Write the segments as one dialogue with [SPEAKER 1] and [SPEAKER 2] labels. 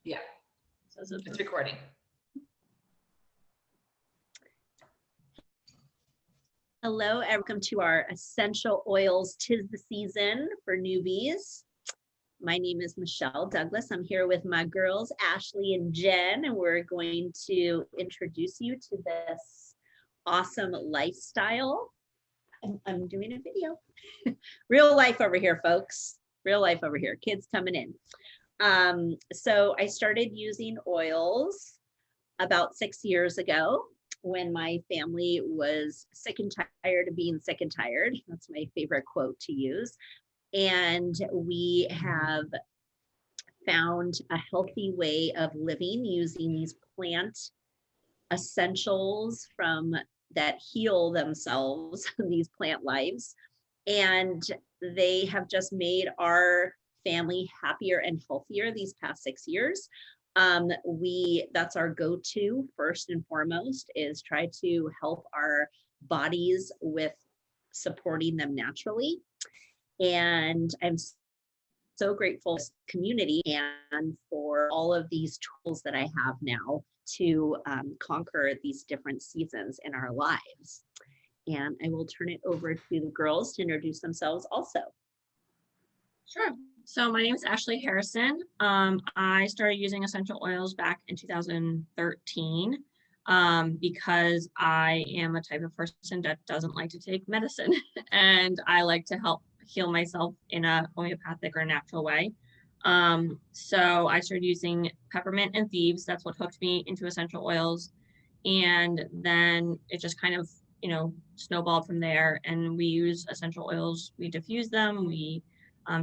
[SPEAKER 1] Yeah. So it's recording.
[SPEAKER 2] Hello, and welcome to our Essential Oils 'Tis the Season for Newbies. My name is Michelle Douglas. I'm here with my girls, Ashley and Jen, and we're going to introduce you to this awesome lifestyle. I'm doing a video. Real life over here, folks. Real life over here. Kids coming in. So I started using oils about 6 years ago when my family was sick and tired of being sick and tired. That's my favorite quote to use. And we have found a healthy way of living using these plant essentials from that heal themselves, these plant lives. And they have just made our family happier and healthier these past 6 years. That's our go-to first and foremost, is try to help our bodies with supporting them naturally. And I'm so grateful for this community and for all of these tools that I have now to conquer these different seasons in our lives. And I will turn it over to the girls to introduce themselves also.
[SPEAKER 3] Sure. So my name is Ashley Harrison. I started using essential oils back in 2013 because I am a type of person that doesn't like to take medicine and I like to help heal myself in a homeopathic or natural way. So I started using peppermint and thieves. That's what hooked me into essential oils. And then it just kind of, snowballed from there. And we use essential oils. We diffuse them. We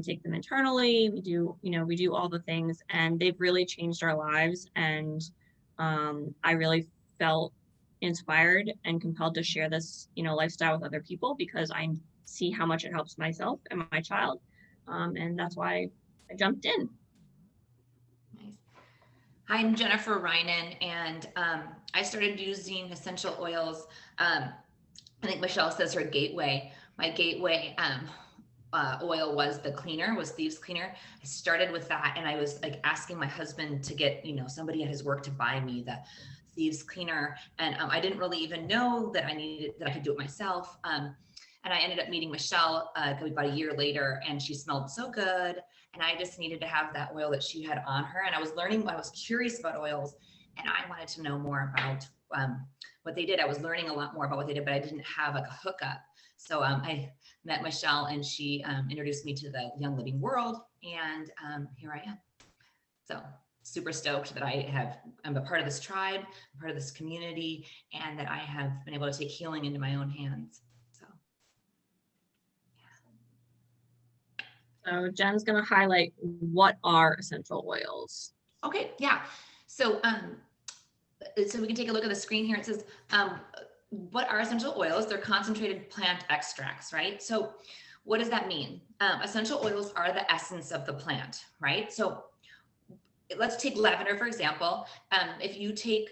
[SPEAKER 3] take them internally. We do all the things, and they've really changed our lives. And I really felt inspired and compelled to share this, lifestyle with other people because I see how much it helps myself and my child. And that's why I jumped in.
[SPEAKER 1] Nice. Hi, I'm Jennifer Reinen, and I started using essential oils. I think Michelle says her gateway. My gateway oil was the cleaner, was Thieves Cleaner. I started with that, and I was like asking my husband to get, somebody at his work to buy me the Thieves Cleaner, and I didn't really even know that I could do it myself. And I ended up meeting Michelle about a year later, and she smelled so good, and I just needed to have that oil that she had on her. And I was curious about oils, and I wanted to know more about what they did. I was learning a lot more about what they did, but I didn't have like a hookup. So I met Michelle, and she introduced me to the Young Living world, and here I am. So super stoked that I'm a part of this tribe, I'm part of this community, and that I have been able to take healing into my own hands.
[SPEAKER 3] So Jen's going to highlight what are essential oils.
[SPEAKER 1] Okay, yeah. So we can take a look at the screen here. It says, what are essential oils? They're concentrated plant extracts, right? So what does that mean? Essential oils are the essence of the plant, right? So let's take lavender, for example. If you take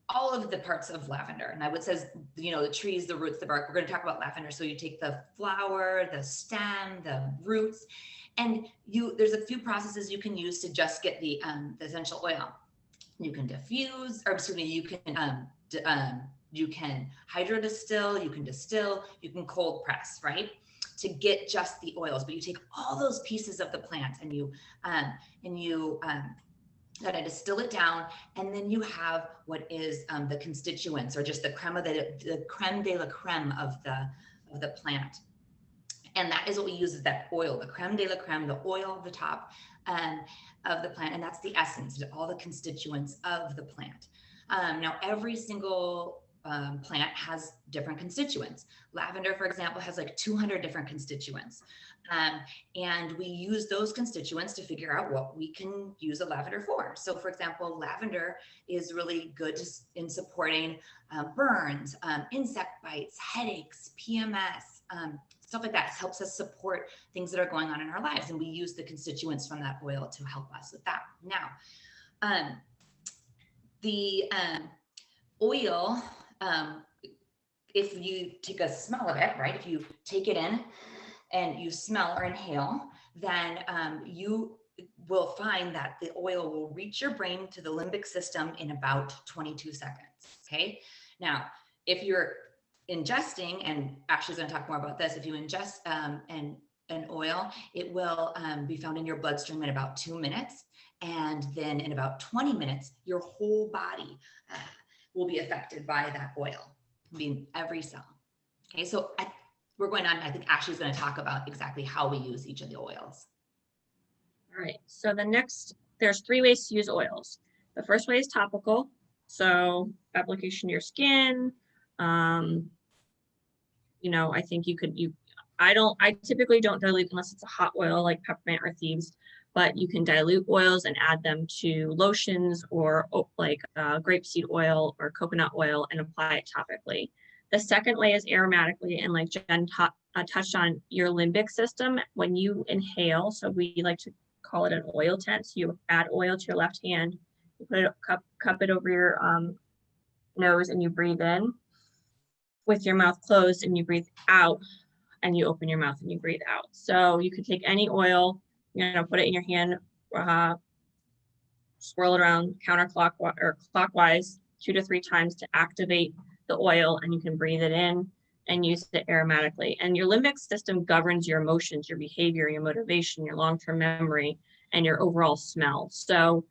[SPEAKER 1] all of the parts of lavender, and I would say, the trees, the roots, the bark, we're going to talk about lavender. So you take the flower, the stem, the roots, and there's a few processes you can use to just get the essential oil. You can diffuse, or excuse me, you can hydrodistill, you can distill, you can cold press, right? To get just the oils, but you take all those pieces of the plant and you gotta distill it down, and then you have what is the constituents, or just the creme de la creme of the plant. And that is what we use, is that oil, the creme de la creme, the oil at the top of the plant. And that's the essence, all the constituents of the plant. Now, every single plant has different constituents. Lavender, for example, has like 200 different constituents. And we use those constituents to figure out what we can use a lavender for. So for example, lavender is really good in supporting burns, insect bites, headaches, PMS, stuff like that. It helps us support things that are going on in our lives. And we use the constituents from that oil to help us with that. Now, the oil, if you take a smell of it, right? If you take it in and you smell or inhale, then you will find that the oil will reach your brain to the limbic system in about 22 seconds. Okay. Now, if you're ingesting, and Ashley's going to talk more about this, if you ingest an oil, it will be found in your bloodstream in about 2 minutes. And then in about 20 minutes, your whole body will be affected by that oil, I mean, every cell. Okay, so we're going on, I think Ashley's going to talk about exactly how we use each of the oils.
[SPEAKER 3] All right, so there's 3 ways to use oils. The first way is topical. So application to your skin. You know, I think I typically don't dilute unless it's a hot oil like peppermint or thieves, but you can dilute oils and add them to lotions or like grapeseed oil or coconut oil and apply it topically. The second way is aromatically, and like Jen touched on, your limbic system, when you inhale, so we like to call it an oil tent. So you add oil to your left hand, you put it cup it over your nose, and you breathe in with your mouth closed, and you breathe out, and you open your mouth and you breathe out. So you could take any oil, put it in your hand, swirl it around counterclockwise or clockwise 2 to 3 times to activate the oil, and you can breathe it in and use it aromatically. And your limbic system governs your emotions, your behavior, your motivation, your long-term memory, and your overall smell. So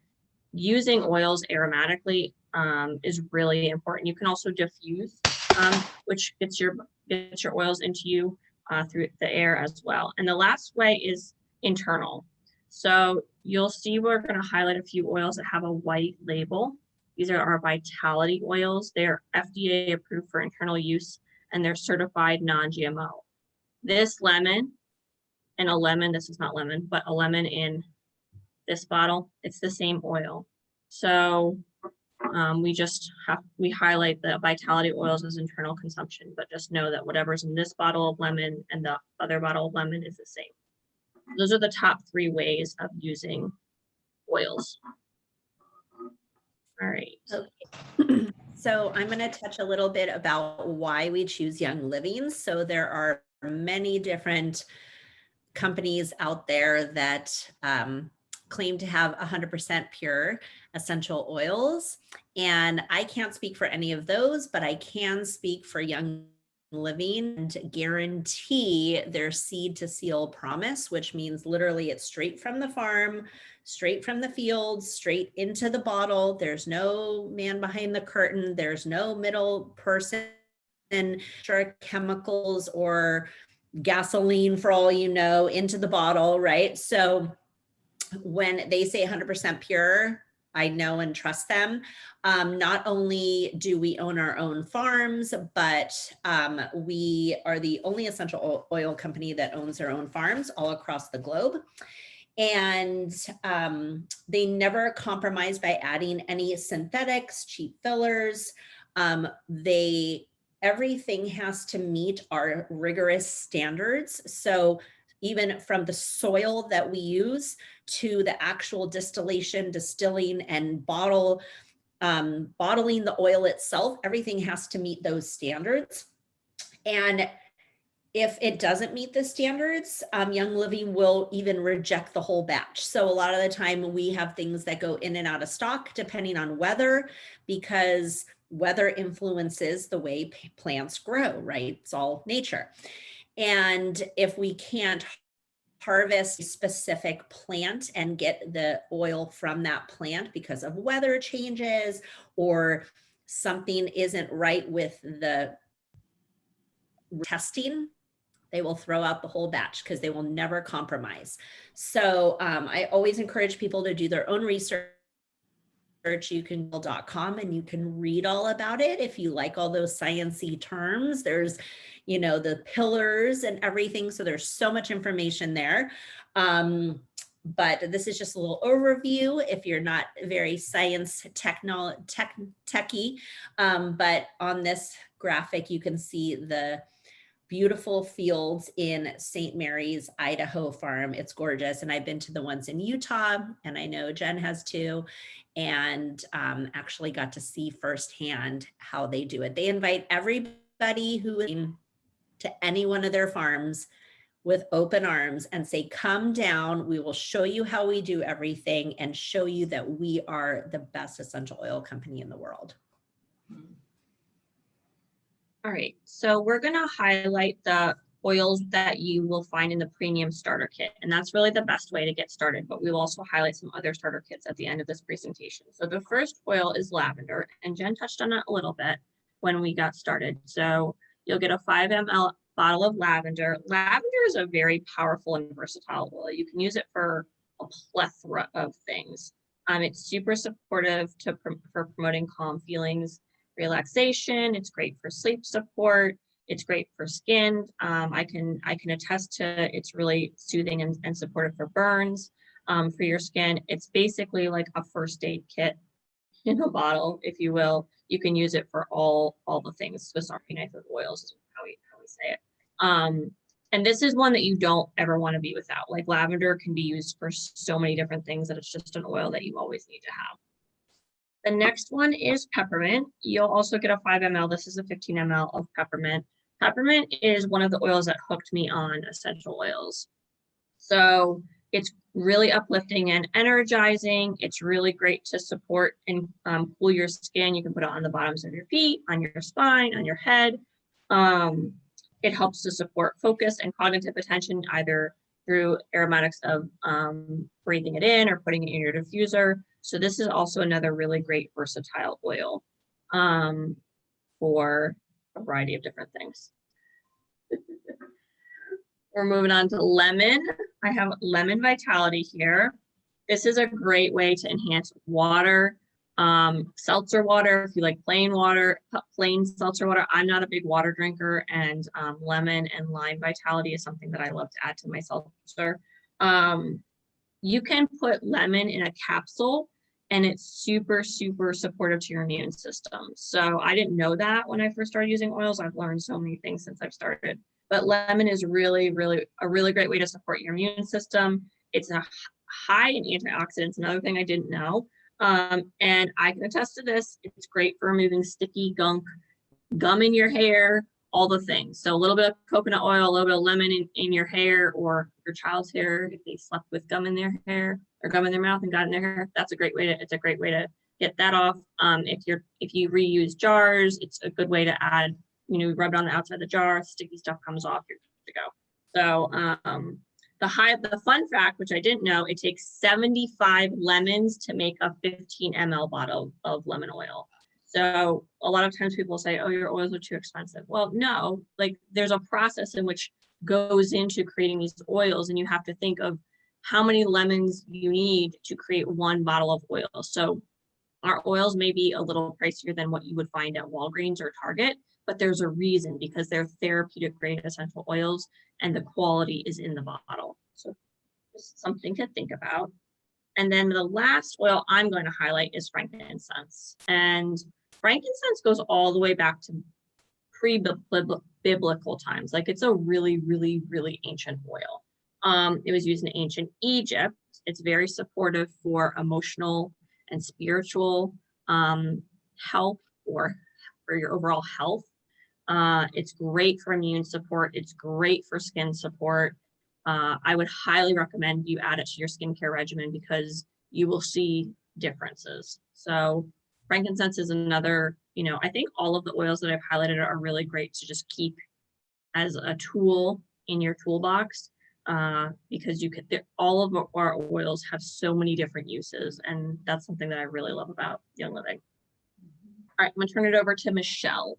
[SPEAKER 3] using oils aromatically is really important. You can also diffuse, which gets your oils into you through the air as well. And the last way is internal. So you'll see we're going to highlight a few oils that have a white label. These are our vitality oils. They're FDA approved for internal use, and they're certified non-GMO. This lemon and a lemon, this is not lemon, but a lemon in this bottle, it's the same oil. So we highlight the vitality oils as internal consumption, but just know that whatever's in this bottle of lemon and the other bottle of lemon is the same. Those are the top 3 ways of using oils. All right.
[SPEAKER 2] Okay. So I'm going to touch a little bit about why we choose Young Living. So there are many different companies out there that claim to have 100% pure essential oils. And I can't speak for any of those, but I can speak for Young Living and guarantee their seed to seal promise, which means literally it's straight from the farm, straight from the fields, straight into the bottle. There's no man behind the curtain. There's no middle person, sure, chemicals or gasoline for all you know into the bottle, right? So when they say 100% pure, I know and trust them. Not only do we own our own farms, but we are the only essential oil company that owns their own farms all across the globe. And they never compromise by adding any synthetics, cheap fillers. Everything has to meet our rigorous standards. So even from the soil that we use to the actual distillation, distilling, and bottling the oil itself, everything has to meet those standards. And if it doesn't meet the standards, Young Living will even reject the whole batch. So a lot of the time we have things that go in and out of stock depending on weather, because weather influences the way plants grow, right? It's all nature. And if we can't harvest a specific plant and get the oil from that plant because of weather changes or something isn't right with the testing, they will throw out the whole batch because they will never compromise. So I always encourage people to do their own research. You can go.com and you can read all about it. If you like all those sciencey terms, there's, the pillars and everything. So there's so much information there. But this is just a little overview if you're not very science techie. But on this graphic, you can see the beautiful fields in St. Mary's, Idaho farm. It's gorgeous. And I've been to the ones in Utah, and I know Jen has too, and actually got to see firsthand how they do it. They invite everybody who is to any one of their farms with open arms and say, come down, we will show you how we do everything and show you that we are the best essential oil company in the world.
[SPEAKER 3] All right, so we're going to highlight the oils that you will find in the premium starter kit, and that's really the best way to get started, but we will also highlight some other starter kits at the end of this presentation. So the first oil is lavender, and Jen touched on it a little bit when we got started. So you'll get a 5 ml bottle of lavender. Lavender is a very powerful and versatile oil. You can use it for a plethora of things. It's super supportive for promoting calm feelings, relaxation. It's great for sleep support. It's great for skin. I can attest to it's really soothing and supportive for burns, for your skin. It's basically like a first aid kit in a bottle, if you will. You can use it for all the things. Swiss Army knife of oils is how we say it. And this is one that you don't ever want to be without. Like lavender can be used for so many different things that it's just an oil that you always need to have. The next one is peppermint. You'll also get a 5 ml. This is a 15 ml of peppermint. Peppermint is one of the oils that hooked me on essential oils. So it's really uplifting and energizing. It's really great to support and cool your skin. You can put it on the bottoms of your feet, on your spine, on your head. It helps to support focus and cognitive attention, either through aromatics of breathing it in or putting it in your diffuser. So this is also another really great versatile oil for a variety of different things. We're moving on to lemon. I have lemon vitality here. This is a great way to enhance water, seltzer water, if you like plain water, plain seltzer water. I'm not a big water drinker, and lemon and lime vitality is something that I love to add to my seltzer. You can put lemon in a capsule, and it's super, super supportive to your immune system. So I didn't know that when I first started using oils. I've learned so many things since I've started. But lemon is really, really a really great way to support your immune system. It's a high in antioxidants, another thing I didn't know. And I can attest to this. It's great for removing sticky gunk, gum in your hair, all the things. So a little bit of coconut oil, a little bit of lemon in your hair, or your child's hair if they slept with gum in their hair or gum in their mouth and got in their hair. It's a great way to get that off. If you reuse jars, it's a good way to add, rub it on the outside of the jar, sticky stuff comes off, you're good to go. So the fun fact, which I didn't know, it takes 75 lemons to make a 15 ml bottle of lemon oil. So a lot of times people say, oh, your oils are too expensive. Well, no, like there's a process in which goes into creating these oils, and you have to think of how many lemons you need to create one bottle of oil. So our oils may be a little pricier than what you would find at Walgreens or Target, but there's a reason, because they're therapeutic grade essential oils and the quality is in the bottle. So just something to think about. And then the last oil I'm going to highlight is frankincense. And frankincense goes all the way back to pre-biblical times. Like it's a really, really, really ancient oil. It was used in ancient Egypt. It's very supportive for emotional and spiritual health, or for your overall health. It's great for immune support. It's great for skin support. I would highly recommend you add it to your skincare regimen because you will see differences. So frankincense is another, I think all of the oils that I've highlighted are really great to just keep as a tool in your toolbox, because all of our oils have so many different uses, and that's something that I really love about Young Living. All right, I'm gonna turn it over to Michelle.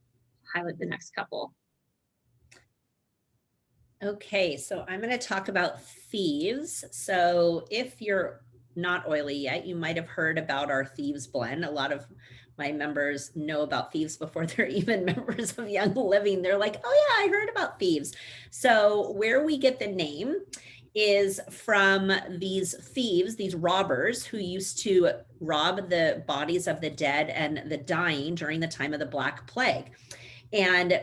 [SPEAKER 3] Highlight the next couple.
[SPEAKER 2] Okay, so I'm going to talk about thieves. So if you're not oily yet, you might have heard about our Thieves blend. A lot of my members know about Thieves before they're even members of Young Living. They're like, oh yeah, I heard about Thieves. So where we get the name is from these thieves, these robbers who used to rob the bodies of the dead and the dying during the time of the Black Plague. And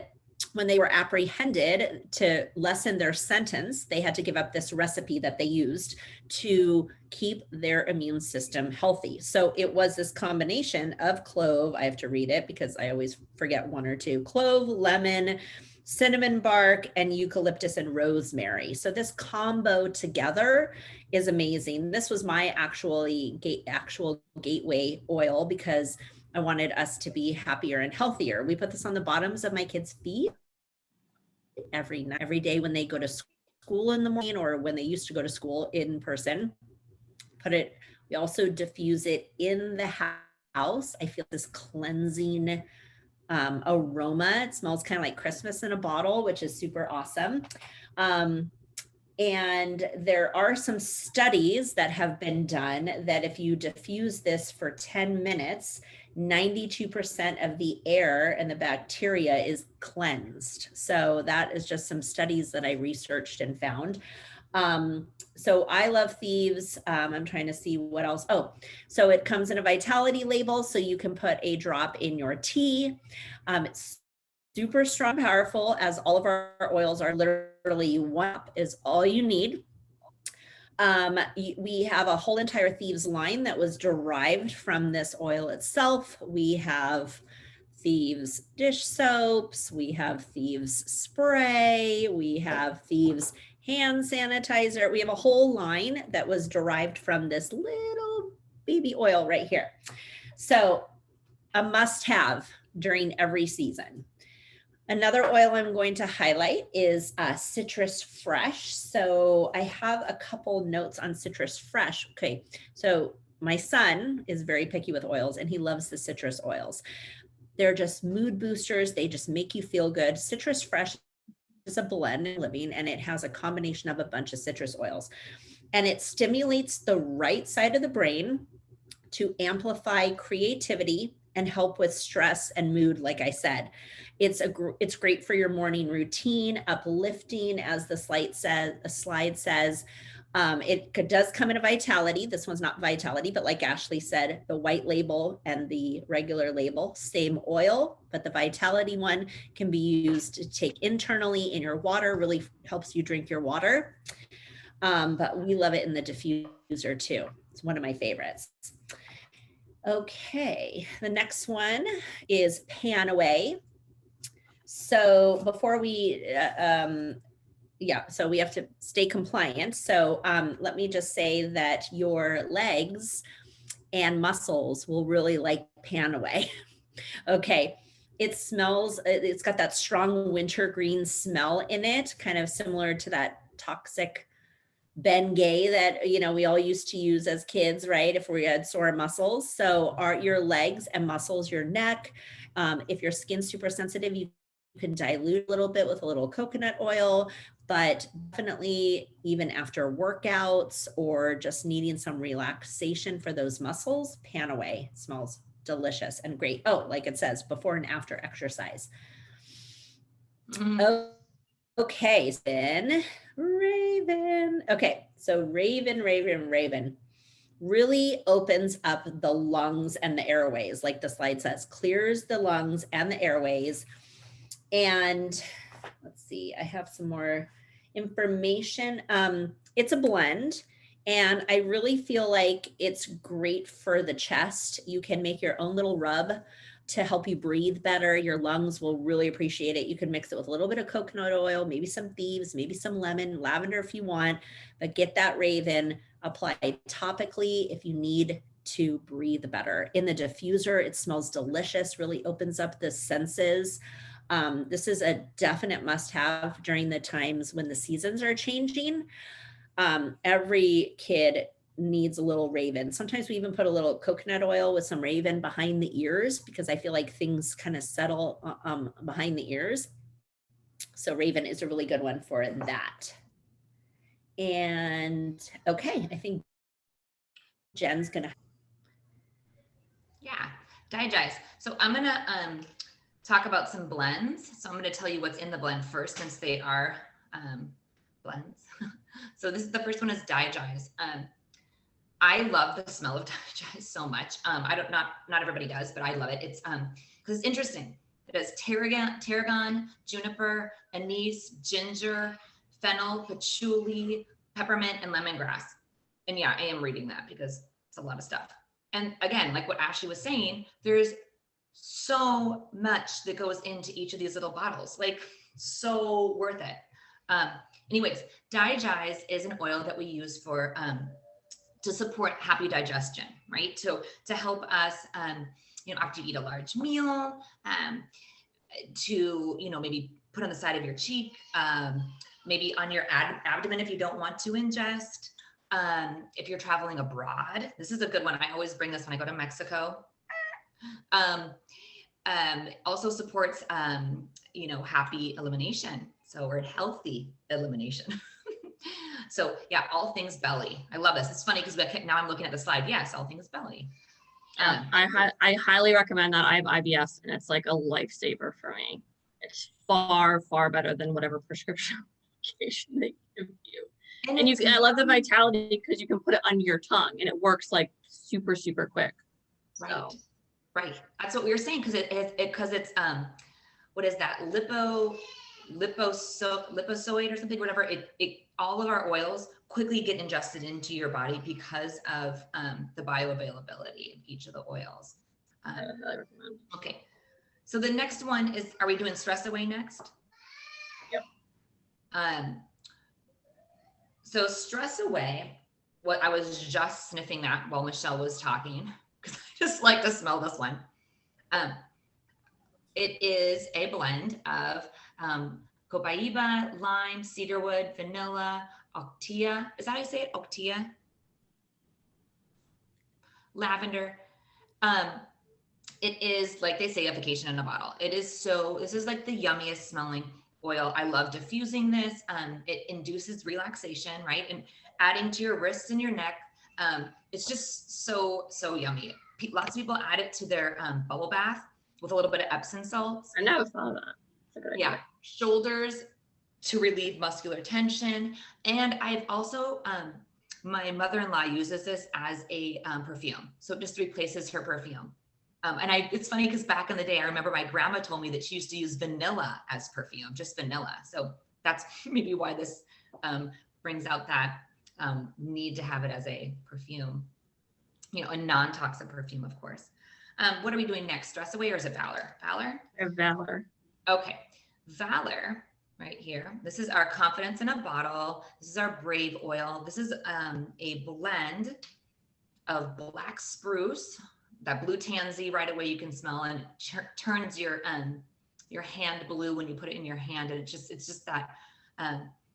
[SPEAKER 2] when they were apprehended, to lessen their sentence, they had to give up this recipe that they used to keep their immune system healthy. So it was this combination of clove, I have to read it because I always forget one or two, clove, lemon, cinnamon bark, and eucalyptus and rosemary. So this combo together is amazing. This was my actual gateway oil because I wanted us to be happier and healthier. We put this on the bottoms of my kids' feet every night, every day when they go to school in the morning, or when they used to go to school in person. We also diffuse it in the house. I feel this cleansing aroma. It smells kind of like Christmas in a bottle, which is super awesome. And there are some studies that have been done that if you diffuse this for 10 minutes, 92% of the air and the bacteria is cleansed. So that is just some studies that I researched and found. So I love Thieves. I'm trying to see what else. Oh, so it comes in a vitality label, so you can put a drop in your tea. It's super strong, powerful, as all of our oils are. Literally one is all you need. We have a whole entire Thieves line that was derived from this oil itself. We have Thieves dish soaps, we have Thieves spray, we have Thieves hand sanitizer. We have a whole line that was derived from this little baby oil right here. So a must-have during every season. Another oil I'm going to highlight is Citrus Fresh. So I have a couple notes on Citrus Fresh. Okay, so my son is very picky with oils and he loves the citrus oils. They're just mood boosters. They just make you feel good. Citrus Fresh is a blend in living, and it has a combination of a bunch of citrus oils. And it stimulates the right side of the brain to amplify creativity and help with stress and mood, like I said. It's great for your morning routine, uplifting, as the slide says. It does come in a vitality. This one's not vitality, but like Ashley said, the white label and the regular label, same oil, but the vitality one can be used to take internally in your water, really helps you drink your water. But we love it in the diffuser too. It's one of my favorites. Okay, the next one is Pan Away. So before we, so we have to stay compliant. So let me just say that your legs and muscles will really like Pan Away. Okay, it smells, it's got that strong wintergreen smell in it, kind of similar to that toxic Bengay that, you know, we all used to use as kids, right? If we had sore muscles. So your legs and muscles, your neck, if your skin's super sensitive, you can dilute a little bit with a little coconut oil, but definitely even after workouts or just needing some relaxation for those muscles, Pan Away smells delicious and great. Oh, like it says, before and after exercise. Okay, then Raven. Okay, so Raven really opens up the lungs and the airways, like the slide says, clears the lungs and the airways. And let's see, I have some more information. It's a blend, and I really feel like it's great for the chest. You can make your own little rub to help you breathe better. Your lungs will really appreciate it. You can mix it with a little bit of coconut oil, maybe some Thieves, maybe some lavender if you want, but get that Raven applied topically if you need to breathe better. In the diffuser, it smells delicious, really opens up the senses. This is a definite must-have during the times when the seasons are changing. Every kid needs a little Raven. Sometimes we even put a little coconut oil with some Raven behind the ears because I feel like things kind of settle behind the ears. So Raven is a really good one for that. And okay, I think Jen's gonna.
[SPEAKER 1] Yeah, digest. So I'm gonna talk about some blends. So I'm gonna tell you what's in the blend first, since they are blends. So this is the first one is Digest. I love the smell of Digest so much. Not everybody does, but I love it. It's because it's interesting. It has tarragon, juniper, anise, ginger, fennel, patchouli, peppermint, and lemongrass. And yeah, I am reading that because it's a lot of stuff. And again, like what Ashley was saying, there's so much that goes into each of these little bottles. Like So worth it. Um, anyways, Digest is an oil that we use for to support happy digestion, right? So to help us, after you eat a large meal, to maybe put on the side of your cheek, maybe on your abdomen if you don't want to ingest. If you're traveling abroad, this is a good one. I always bring this when I go to Mexico. Also supports, happy elimination. So we're healthy elimination. So yeah, all things belly. I love this. It's funny because now I'm looking at the slide. Yes, all things belly.
[SPEAKER 3] I highly recommend that. I have IBS and it's like a lifesaver for me. It's far, far better than whatever prescription medication they give you. And I love the vitality because you can put it under your tongue and it works like super, super quick.
[SPEAKER 1] Right.
[SPEAKER 3] So.
[SPEAKER 1] Right. That's what we were saying because it's what is that? Liposoid or something, whatever. It all of our oils quickly get ingested into your body because of the bioavailability of each of the oils. Okay. So the next one is, are we doing Stress Away next?
[SPEAKER 3] Yep.
[SPEAKER 1] So Stress Away, what I was just sniffing that while Michelle was talking, because I just like to smell this one. It is a blend of copaiba, lime, cedarwood, vanilla, octia. Is that how you say it? Octia? Lavender. It is, like they say, a vacation in a bottle. This is like the yummiest smelling oil. I love diffusing this. It induces relaxation, right? And adding to your wrists and your neck. It's just so yummy. Lots of people add it to their bubble bath with a little bit of Epsom salts.
[SPEAKER 3] I never thought of that.
[SPEAKER 1] Yeah, shoulders to relieve muscular tension. And I've also, my mother-in-law uses this as a perfume. So it just replaces her perfume. And it's funny because back in the day, I remember my grandma told me that she used to use vanilla as perfume, just vanilla. So that's maybe why this brings out that need to have it as a perfume, a non-toxic perfume, of course. What are we doing next? Stress Away or is it Valor?
[SPEAKER 3] Valor.
[SPEAKER 1] Okay. Valor right here. This is our Confidence in a Bottle. This is our Brave oil. This is a blend of black spruce, that blue tansy right away you can smell, and turns your hand blue when you put it in your hand. And it's just that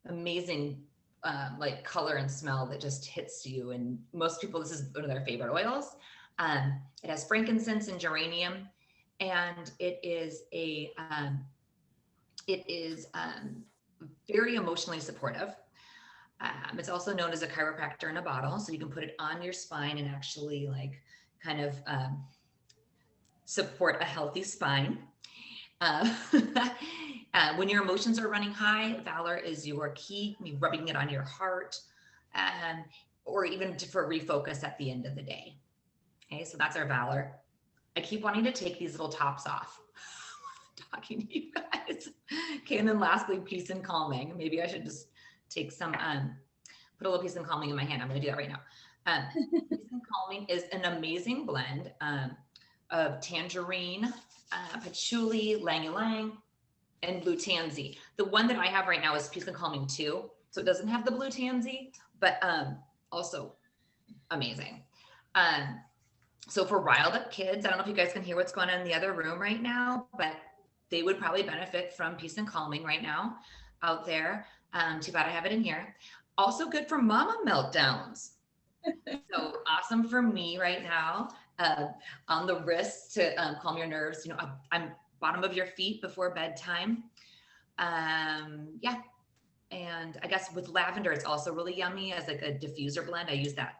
[SPEAKER 1] amazing like color and smell that just hits you. And most people, this is one of their favorite oils. It has frankincense and geranium, and it is very emotionally supportive. It's also known as a chiropractor in a bottle, so you can put it on your spine and actually like kind of support a healthy spine. When your emotions are running high, Valor is your key. Rubbing it on your heart, or even for refocus at the end of the day. Okay, so that's our Valor. I keep wanting to take these little tops off. Talking to you guys. Okay, and then lastly, Peace and Calming. Maybe I should just take some, put a little Peace and Calming in my hand. I'm going to do that right now. Peace and Calming is an amazing blend of tangerine, patchouli, ylang ylang, and blue tansy. The one that I have right now is Peace and Calming 2. So it doesn't have the blue tansy, but also amazing. So for riled up kids, I don't know if you guys can hear what's going on in the other room right now, but they would probably benefit from Peace and Calming right now out there. Too bad I have it in here. Also good for mama meltdowns. So awesome for me right now, on the wrists to calm your nerves. I'm bottom of your feet before bedtime. Yeah. And I guess with lavender, it's also really yummy as like a diffuser blend. I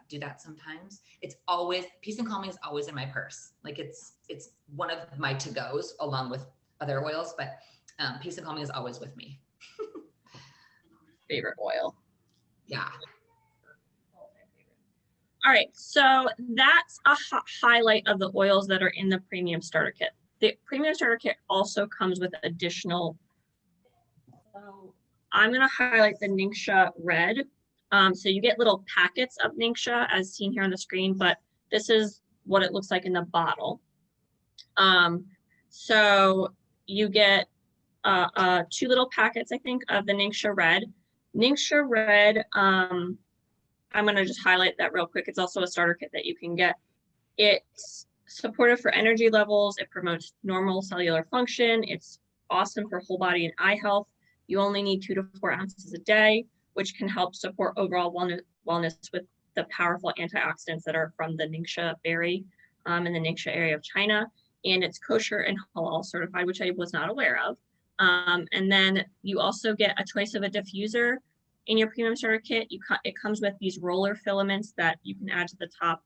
[SPEAKER 1] do that sometimes. It's always, Peace and Calming is always in my purse. Like it's one of my to-goes along with other oils, but Peace and Calming is always with me.
[SPEAKER 3] Favorite oil.
[SPEAKER 1] Yeah.
[SPEAKER 3] All right, so that's a highlight of the oils that are in the premium starter kit. The premium starter kit also comes with additional, so I'm gonna highlight the Ningxia Red. So you get little packets of Ningxia as seen here on the screen, but this is what it looks like in the bottle. So you get 2 little packets, I think, of the Ningxia Red. Ningxia Red, I'm gonna just highlight that real quick. It's also a starter kit that you can get. It's supportive for energy levels. It promotes normal cellular function. It's awesome for whole body and eye health. You only need 2 to 4 ounces a day, which can help support overall wellness with the powerful antioxidants that are from the Ningxia berry in the Ningxia area of China. And it's kosher and halal certified, which I was not aware of. And then you also get a choice of a diffuser in your premium starter kit. It comes with these roller filaments that you can add to the top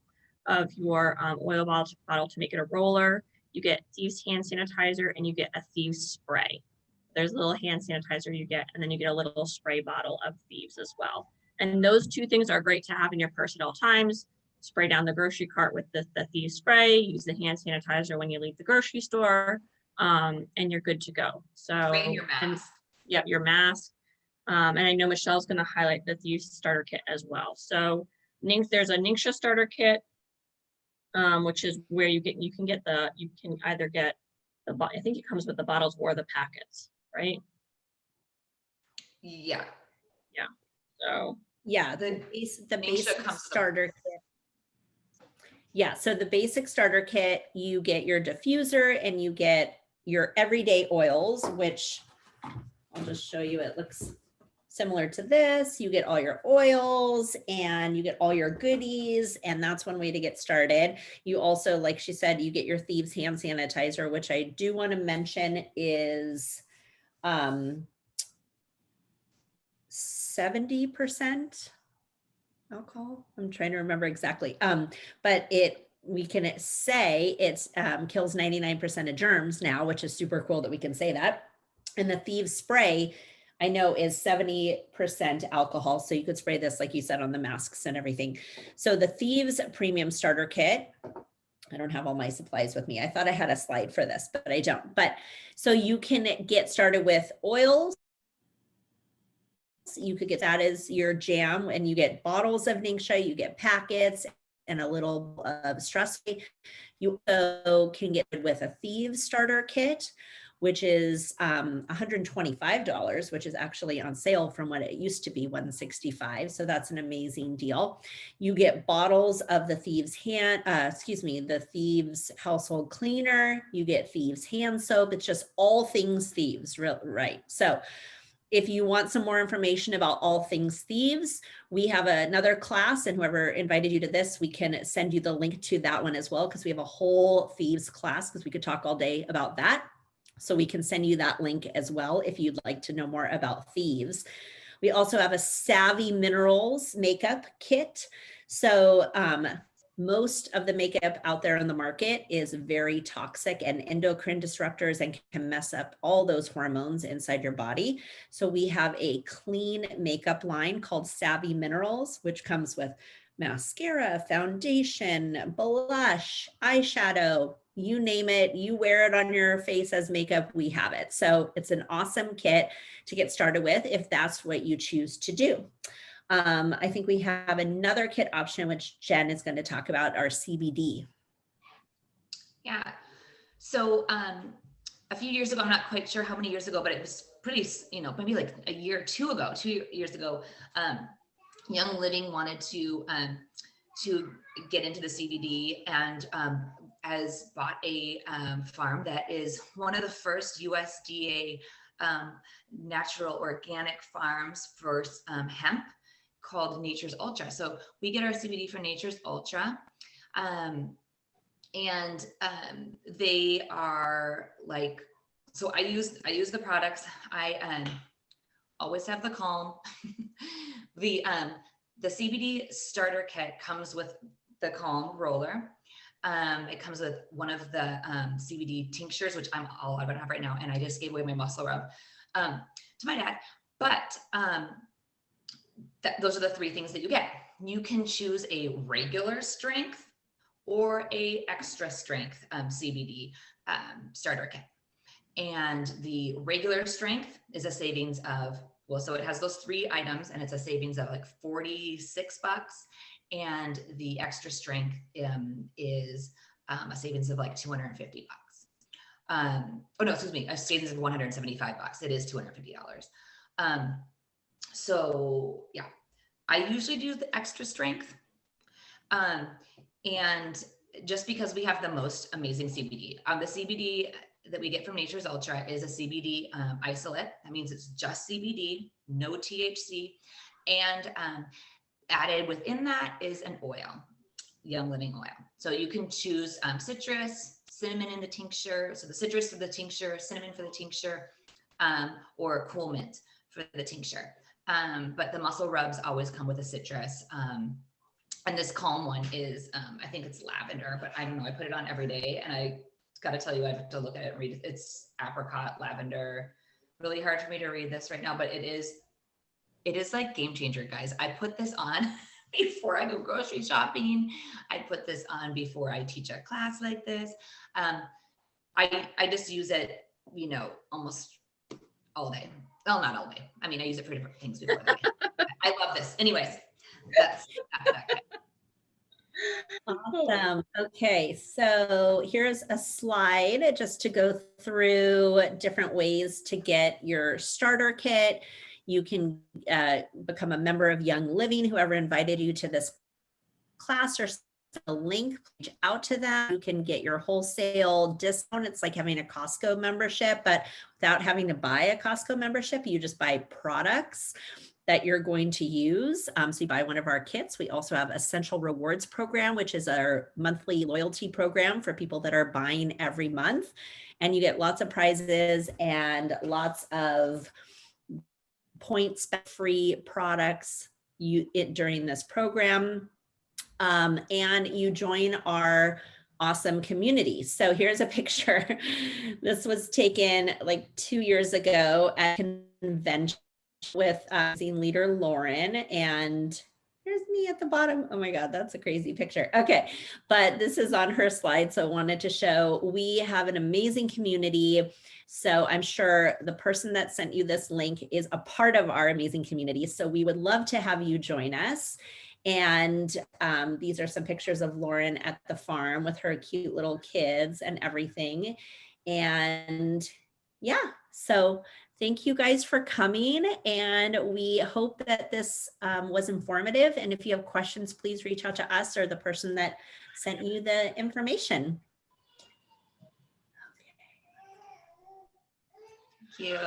[SPEAKER 3] of your oil bottle to make it a roller. You get Thieves hand sanitizer and you get a Thieves spray. There's a little hand sanitizer you get, and then you get a little spray bottle of Thieves as well. And those 2 things are great to have in your purse at all times. Spray down the grocery cart with the Thieves spray, use the hand sanitizer when you leave the grocery store, and you're good to go. So,
[SPEAKER 1] Bring your mask.
[SPEAKER 3] Yep, your mask. And I know Michelle's going to highlight the Thieves starter kit as well. So there's a Ningxia starter kit, which is where you can either get I think it comes with the bottles or the packets, right?
[SPEAKER 1] Yeah.
[SPEAKER 3] Yeah. So
[SPEAKER 2] Yeah, the
[SPEAKER 1] Ningxia
[SPEAKER 2] basic
[SPEAKER 1] comes with
[SPEAKER 2] starter kit. Yeah, so the basic starter kit, you get your diffuser and you get your everyday oils, which I'll just show you. It looks similar to this. You get all your oils and you get all your goodies, and that's one way to get started. You also, like she said, you get your Thieves hand sanitizer, which I do want to mention is 70% alcohol. I'm trying to remember exactly. But we can say it's kills 99% of germs now, which is super cool that we can say that. And the Thieves spray, I know, is 70% alcohol. So you could spray this, like you said, on the masks and everything. So the Thieves premium starter kit, I don't have all my supplies with me. I thought I had a slide for this, but I don't. But so you can get started with oils. You could get that as your jam, and you get bottles of Ningxia, you get packets and a little of stress. You also can get with a Thieves starter kit, which is $125, which is actually on sale from what it used to be, $165. So that's an amazing deal. You get bottles of the Thieves the Thieves household cleaner. You get Thieves hand soap. It's just all things Thieves, right? So if you want some more information about all things Thieves, we have another class, and whoever invited you to this, we can send you the link to that one as well, because we have a whole Thieves class, because we could talk all day about that. So we can send you that link as well if you'd like to know more about Thieves. We also have a Savvy Minerals makeup kit. So most of the makeup out there on the market is very toxic and endocrine disruptors and can mess up all those hormones inside your body. So we have a clean makeup line called Savvy Minerals, which comes with mascara, foundation, blush, eyeshadow, you name it, you wear it on your face as makeup, we have it. So it's an awesome kit to get started with if that's what you choose to do. I think we have another kit option, which Jen is going to talk about, our CBD.
[SPEAKER 1] Yeah. So a few years ago, I'm not quite sure how many years ago, but it was pretty, maybe like a year or two ago, 2 years ago, Young Living wanted to get into the CBD, and has bought a farm that is one of the first USDA natural organic farms for hemp, called Nature's Ultra. So we get our CBD from Nature's Ultra. And they are like, so I use the products. I always have the Calm. The CBD starter kit comes with the Calm roller. It comes with one of the CBD tinctures, which I'm all out of right now, and I just gave away my muscle rub to my dad. But those are the 3 things that you get. You can choose a regular strength or a extra strength CBD starter kit. And the regular strength is a savings of, so it has those 3 items, and it's a savings of like $46. And the extra strength is a savings of like $250. Oh no, excuse me, a savings of $175. It is $250. So yeah, I usually do the extra strength. And just because we have the most amazing CBD, the CBD that we get from Nature's Ultra is a CBD isolate. That means it's just CBD, no THC, and added within that is an oil, Young Living oil. So you can choose citrus, cinnamon in the tincture. So the citrus for the tincture, cinnamon for the tincture, or cool mint for the tincture. But the muscle rubs always come with a citrus. And this calm one is, I think it's lavender, but I don't know. I put it on every day, and I got to tell you, I have to look at it and read it. It's apricot, lavender. Really hard for me to read this right now, but it is like game changer, guys. I put this on before I go grocery shopping. I put this on before I teach a class like this. I just use it, almost all day. Well, not all day. I mean, I use it for different things before that. I love this. Anyways, that's that.
[SPEAKER 2] Awesome. Okay, so here's a slide just to go through different ways to get your starter kit. You can become a member of Young Living, whoever invited you to this class, or a link, reach out to them. You can get your wholesale discount. It's like having a Costco membership, but without having to buy a Costco membership, you just buy products that you're going to use. So you buy one of our kits. We also have Essential Rewards program, which is our monthly loyalty program for people that are buying every month. And you get lots of prizes and lots of points free products during this program. And you join our awesome community. So here's a picture. This was taken like 2 years ago at a convention with scene leader Lauren, and here's me at the bottom. Oh my God, that's a crazy picture. Okay, but this is on her slide, so I wanted to show we have an amazing community. So I'm sure the person that sent you this link is a part of our amazing community. So we would love to have you join us. And these are some pictures of Lauren at the farm with her cute little kids and everything. And yeah, so thank you guys for coming, and we hope that this was informative. And if you have questions, please reach out to us or the person that sent you the information.
[SPEAKER 1] Thank you.